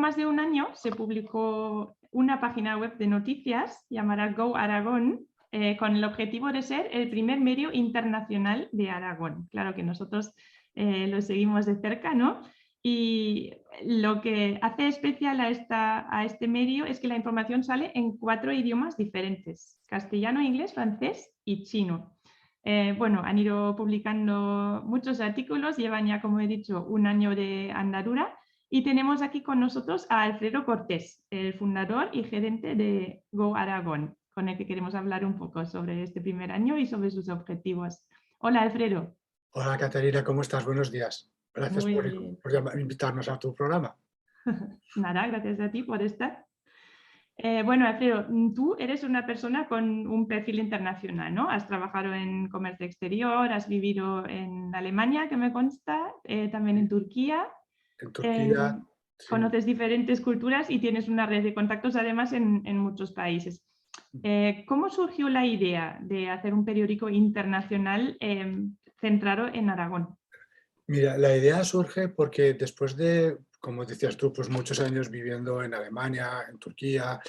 más de un año se publicó una página web de noticias llamada Go Aragón, con el objetivo de ser el primer medio internacional de Aragón. Claro que nosotros lo seguimos de cerca, ¿no? Y lo que hace especial a este medio es que la información sale en 4 idiomas diferentes: castellano, inglés, francés y chino. Bueno, han ido publicando muchos artículos, llevan ya, como he dicho, un año de andadura, y tenemos aquí con nosotros a Alfredo Cortés, el fundador y gerente de Go Aragón, con el que queremos hablar un poco sobre este primer año y sobre sus objetivos. Hola, Alfredo. Hola Caterina, ¿cómo estás? Buenos días. Gracias Muy bien. por invitarnos a tu programa. Nada, gracias a ti por estar. Bueno, Alfredo, tú eres una persona con un perfil internacional, ¿no? Has trabajado en comercio exterior, has vivido en Alemania, que me consta, también en Turquía. En eh, Turquía, sí. Conoces diferentes culturas y tienes una red de contactos además en muchos países. ¿Cómo surgió la idea de hacer un periódico internacional centrado en Aragón? Mira, la idea surge porque después de, como decías tú, pues muchos años viviendo en Alemania, en Turquía,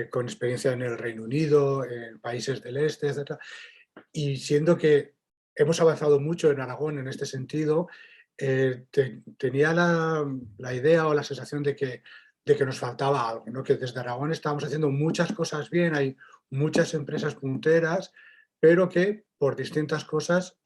con experiencia en el Reino Unido, en países del este, etcétera, y siendo que hemos avanzado mucho en Aragón en este sentido, tenía la idea o la sensación de que nos faltaba algo, ¿no? Que desde Aragón estábamos haciendo muchas cosas bien, hay muchas empresas punteras, pero que por distintas cosas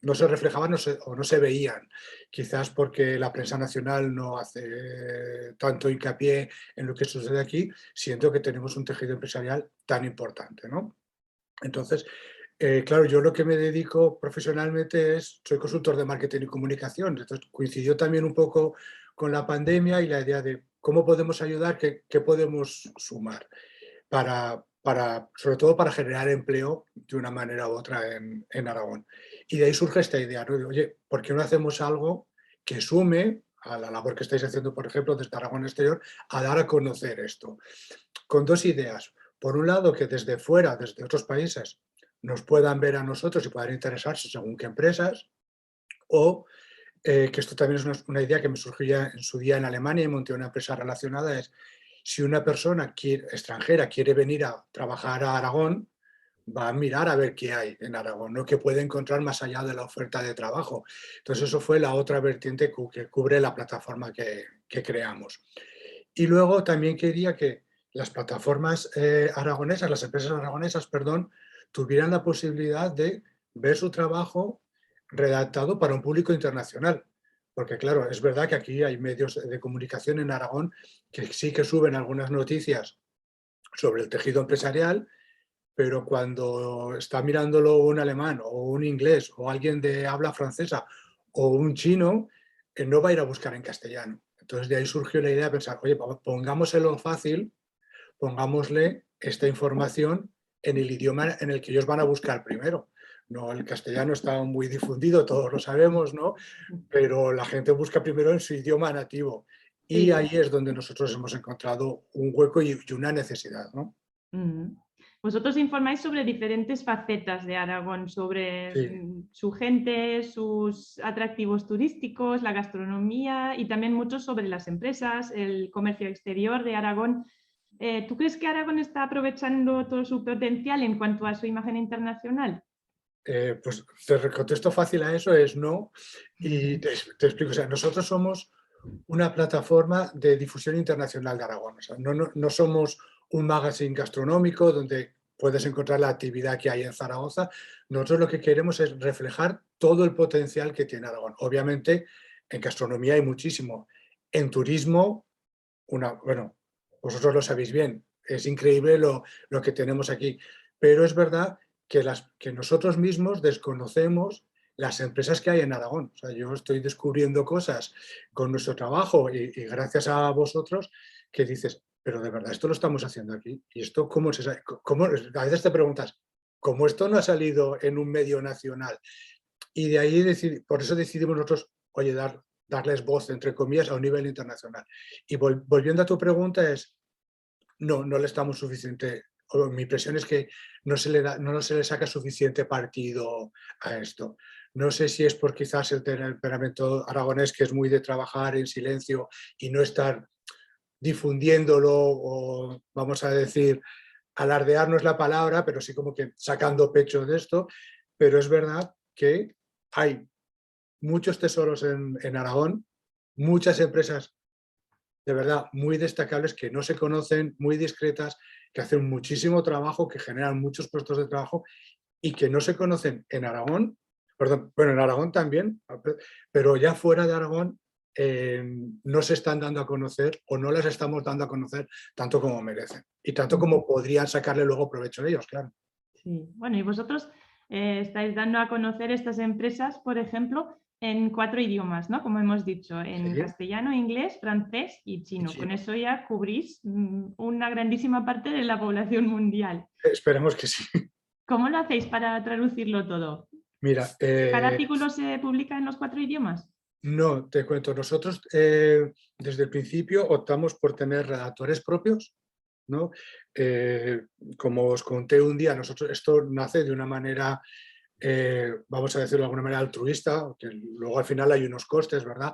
no se reflejaban o no se veían. Quizás porque la prensa nacional no hace tanto hincapié en lo que sucede aquí, siendo que tenemos un tejido empresarial tan importante, ¿no? Entonces, claro, yo lo que me dedico profesionalmente soy consultor de marketing y comunicación, entonces coincidió también un poco con la pandemia y la idea de cómo podemos ayudar, qué podemos sumar sobre todo para generar empleo de una manera u otra en Aragón. Y de ahí surge esta idea, ¿no? De, oye, ¿por qué no hacemos algo que sume a la labor que estáis haciendo, por ejemplo, desde Aragón Exterior, a dar a conocer esto? Con dos ideas. Por un lado, que desde fuera, desde otros países, nos puedan ver a nosotros y puedan interesarse según qué empresas, o que esto también es una idea que me surgió ya en su día en Alemania y monté una empresa relacionada, es si una persona extranjera quiere venir a trabajar a Aragón, va a mirar a ver qué hay en Aragón, ¿no? Qué puede encontrar más allá de la oferta de trabajo. Entonces eso fue la otra vertiente que cubre la plataforma que creamos. Y luego también quería que las plataformas aragonesas, las empresas aragonesas, perdón, tuvieran la posibilidad de ver su trabajo redactado para un público internacional. Porque claro, es verdad que aquí hay medios de comunicación en Aragón que sí que suben algunas noticias sobre el tejido empresarial, pero cuando está mirándolo un alemán o un inglés o alguien de habla francesa o un chino, no va a ir a buscar en castellano. Entonces de ahí surgió la idea de pensar, oye, pongámoselo fácil, pongámosle esta información en el idioma en el que ellos van a buscar primero. No, el castellano está muy difundido, todos lo sabemos, ¿no? Pero la gente busca primero en su idioma nativo. Y Sí. ahí es donde nosotros hemos encontrado un hueco y una necesidad, ¿no? Mm. Vosotros informáis sobre diferentes facetas de Aragón, sobre Sí. su gente, sus atractivos turísticos, la gastronomía y también mucho sobre las empresas, el comercio exterior de Aragón. ¿Tú crees que Aragón está aprovechando todo su potencial en cuanto a su imagen internacional? Pues te contesto fácil a eso, es no. Y te explico, o sea, nosotros somos una plataforma de difusión internacional de Aragón. O sea, no somos un magazine gastronómico donde puedes encontrar la actividad que hay en Zaragoza. Nosotros lo que queremos es reflejar todo el potencial que tiene Aragón. Obviamente, en gastronomía hay muchísimo. En turismo, bueno, vosotros lo sabéis bien, es increíble lo que tenemos aquí. Pero es verdad que nosotros mismos desconocemos las empresas que hay en Aragón. O sea, yo estoy descubriendo cosas con nuestro trabajo y gracias a vosotros que dices, pero de verdad esto lo estamos haciendo aquí. ¿Y esto cómo se sabe? A veces te preguntas, ¿cómo esto no ha salido en un medio nacional? Y de ahí, por eso decidimos nosotros, oye, darles voz, entre comillas, a un nivel internacional. Y volviendo a tu pregunta es, no le estamos suficiente, o mi impresión es que no se le saca suficiente partido a esto. No sé si es por quizás el temperamento aragonés, que es muy de trabajar en silencio y no estar difundiéndolo o, vamos a decir, alardear no es la palabra, pero sí como que sacando pecho de esto. Pero es verdad que hay muchos tesoros en Aragón, muchas empresas de verdad muy destacables que no se conocen, muy discretas, que hacen muchísimo trabajo, que generan muchos puestos de trabajo y que no se conocen en Aragón, perdón, bueno, en Aragón también, pero ya fuera de Aragón no se están dando a conocer o no las estamos dando a conocer tanto como merecen y tanto como podrían sacarle luego provecho de ellos, claro. Sí, bueno, y vosotros estáis dando a conocer estas empresas, por ejemplo, en 4 idiomas, ¿no? Como hemos dicho, en Sí, castellano, inglés, francés y y chino. Con chino. eso ya cubrís una grandísima parte de la población mundial. Esperemos que sí. ¿Cómo lo hacéis para traducirlo todo? Mira, ¿Cada artículo se publica en los 4 idiomas? no, te cuento, nosotros desde el principio optamos por tener redactores propios, ¿no? Como os conté un día, nosotros, esto nace de una manera, vamos a decirlo de alguna manera altruista, que luego al final hay unos costes, ¿verdad?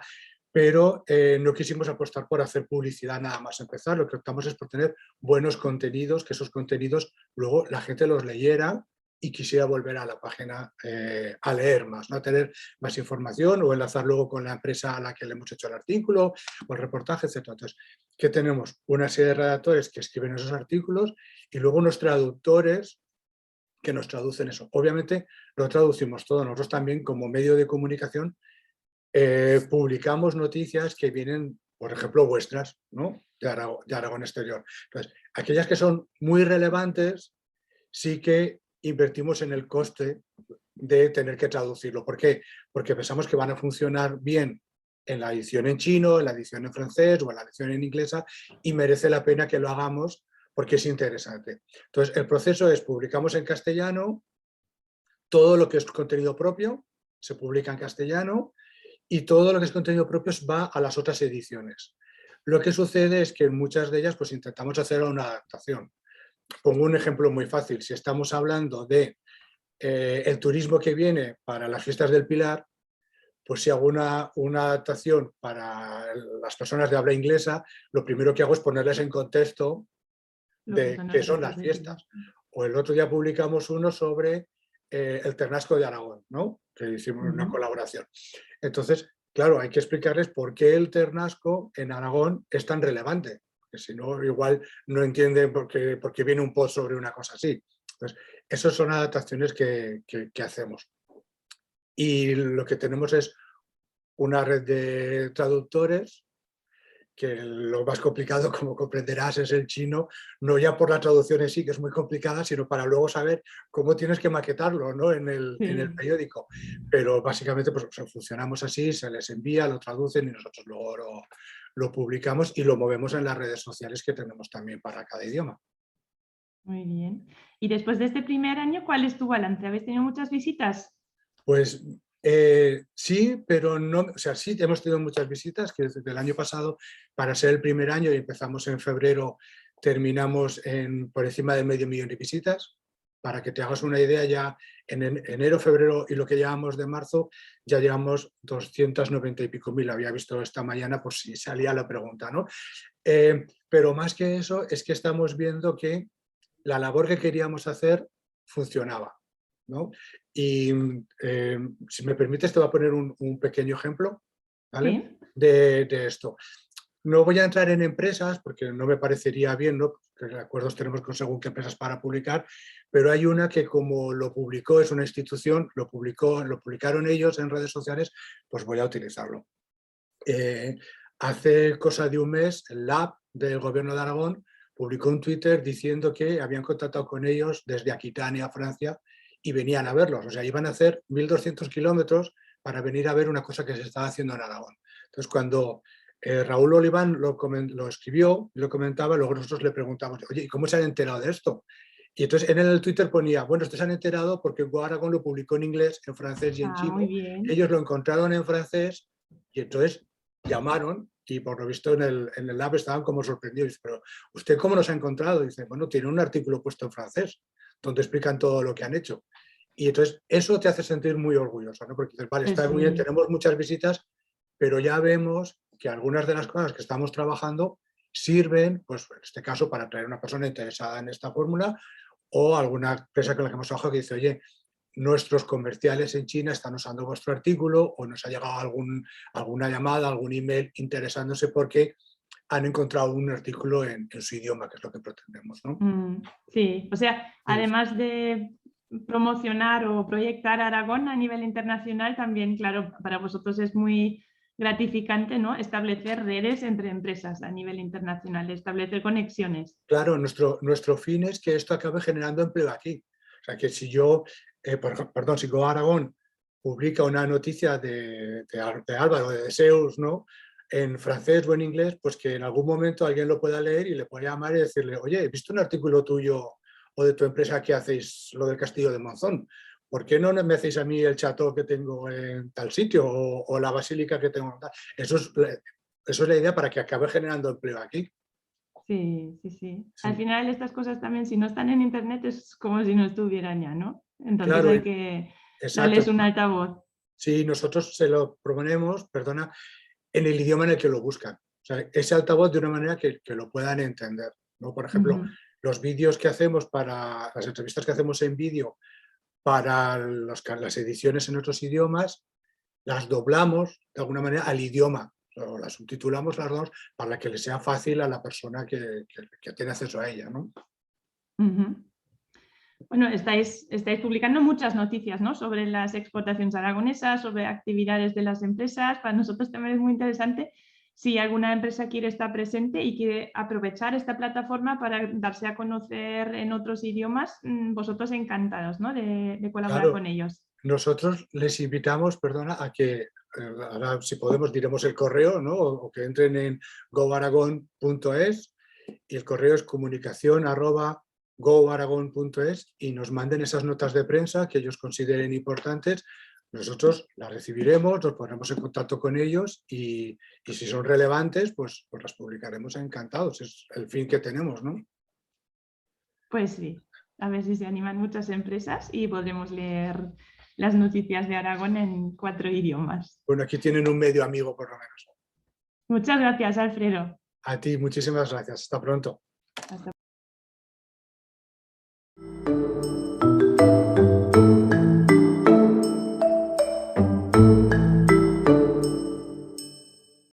Pero no quisimos apostar por hacer publicidad nada más empezar, lo que optamos es por tener buenos contenidos, que esos contenidos luego la gente los leyera y quisiera volver a la página a leer más, ¿no? A tener más información o enlazar luego con la empresa a la que le hemos hecho el artículo o el reportaje, etc. Entonces, ¿qué tenemos? Una serie de redactores que escriben esos artículos y luego unos traductores que nos traducen eso. Obviamente lo traducimos todo. Nosotros también como medio de comunicación publicamos noticias que vienen, por ejemplo, vuestras, ¿no? De Aragón Exterior. Entonces, aquellas que son muy relevantes, sí que invertimos en el coste de tener que traducirlo. ¿Por qué? Porque pensamos que van a funcionar bien en la edición en chino, en la edición en francés o en la edición en inglesa y merece la pena que lo hagamos porque es interesante. Entonces, el proceso es publicamos en castellano, todo lo que es contenido propio se publica en castellano y todo lo que es contenido propio va a las otras ediciones. Lo que sucede es que en muchas de ellas pues intentamos hacer una adaptación. Pongo un ejemplo muy fácil. Si estamos hablando de el turismo que viene para las fiestas del Pilar, pues si hago una adaptación para las personas de habla inglesa, lo primero que hago es ponerles en contexto Lo que de son las qué son fiestas las del Pilar. fiestas. O el otro día publicamos uno sobre el Ternasco de Aragón, ¿no? Que hicimos una colaboración. Entonces, claro, hay que explicarles por qué el Ternasco en Aragón es tan relevante, que si no, igual no entienden por qué viene un post sobre una cosa así. Entonces, esas son adaptaciones que hacemos. Y lo que tenemos es una red de traductores, que lo más complicado, como comprenderás, es el chino, no ya por la traducción en sí, que es muy complicada, sino para luego saber cómo tienes que maquetarlo, ¿no? en el Sí. periódico. Pero básicamente pues, funcionamos así, se les envía, lo traducen y nosotros luego lo publicamos y lo movemos en las redes sociales que tenemos también para cada idioma. Muy bien. Y después de este primer año, ¿cuál es tu balance? ¿Habéis tenido muchas visitas? Pues sí, pero no, o sea, sí hemos tenido muchas visitas, que desde el año pasado, para ser el primer año, y empezamos en febrero, terminamos por encima de 500.000 de visitas. Para que te hagas una idea, ya en enero, febrero y lo que llevamos de marzo, ya llevamos 290 y pico mil. Había visto esta mañana por si salía la pregunta, ¿no? Pero más que eso, es que estamos viendo que la labor que queríamos hacer funcionaba, ¿no? Y si me permites, te voy a poner un pequeño ejemplo, ¿vale? Sí. De esto. No voy a entrar en empresas porque no me parecería bien, ¿no? Porque acuerdos tenemos con según qué empresas para publicar, pero hay una que como lo publicó, es una institución, lo publicaron ellos en redes sociales, pues voy a utilizarlo. Hace cosa de un mes, el Lab del Gobierno de Aragón publicó un Twitter diciendo que habían contactado con ellos desde Aquitania, Francia, y venían a verlos. O sea, iban a hacer 1.200 kilómetros para venir a ver una cosa que se estaba haciendo en Aragón. Entonces, cuando Raúl Oliván lo escribió y lo comentaba, luego nosotros le preguntamos, oye, ¿y cómo se han enterado de esto? Y entonces en el Twitter ponía, bueno, estos se han enterado porque Go Aragón lo publicó en inglés, en francés y en Ah, muy chino. bien. Ellos lo encontraron en francés y entonces llamaron y por lo visto en el lab estaban como sorprendidos. Dice, pero ¿usted cómo nos ha encontrado? Dice, bueno, tiene un artículo puesto en francés donde explican todo lo que han hecho. Y entonces eso te hace sentir muy orgulloso, ¿no? Porque dices, vale, Pues está muy bien, sí. tenemos muchas visitas, pero ya vemos que algunas de las cosas que estamos trabajando sirven, pues en este caso, para atraer a una persona interesada en esta fórmula o alguna empresa con la que hemos trabajado que dice, oye, nuestros comerciales en China están usando vuestro artículo o nos ha llegado alguna llamada, algún email interesándose porque han encontrado un artículo en su idioma, que es lo que pretendemos, ¿no? Sí, o sea, Sí. además de promocionar o proyectar Aragón a nivel internacional, también, claro, para vosotros es muy gratificante, ¿no? Establecer redes entre empresas a nivel internacional, establecer conexiones. Claro, nuestro fin es que esto acabe generando empleo aquí. O sea, que si yo, si Go Aragón publica una noticia de Álvaro, de Zeus, ¿no? En francés o en inglés, pues que en algún momento alguien lo pueda leer y le pueda llamar y decirle, oye, he visto un artículo tuyo o de tu empresa que hacéis lo del Castillo de Monzón. ¿Por qué no me hacéis a mí el chateau que tengo en tal sitio o la basílica que tengo en tal? Eso es la idea para que acabe generando empleo aquí. Sí, sí, sí. Al Sí. final estas cosas también, si no están en internet, es como si no estuvieran ya, ¿no? Entonces Claro, hay que exacto. darles un altavoz. Sí, nosotros se lo proponemos, perdona, en el idioma en el que lo buscan. O sea, ese altavoz de una manera que lo puedan entender, ¿no? Por ejemplo, Ujú, los vídeos que hacemos para las entrevistas que hacemos en vídeo para las ediciones en otros idiomas, las doblamos de alguna manera al idioma, o las subtitulamos las dos para que le sea fácil a la persona que tiene acceso a ella, ¿no? ujú. Bueno, estáis publicando muchas noticias, ¿no? Sobre las exportaciones aragonesas, sobre actividades de las empresas. Para nosotros también es muy interesante si alguna empresa quiere estar presente y quiere aprovechar esta plataforma para darse a conocer en otros idiomas, vosotros encantados, ¿no? de colaborar Claro, con ellos. nosotros les invitamos, perdona, a que, ahora si podemos diremos el correo, ¿no? O que entren en goaragon.es y el correo es comunicación@goaragon.es y nos manden esas notas de prensa que ellos consideren importantes. Nosotros las recibiremos, nos pondremos en contacto con ellos y si son relevantes, pues las publicaremos encantados. Es el fin que tenemos, ¿no? Pues sí, a ver si se animan muchas empresas y podremos leer las noticias de Aragón en 4 idiomas. Bueno, aquí tienen un medio amigo por lo menos. Muchas gracias, Alfredo. A ti, muchísimas gracias. Hasta pronto. Hasta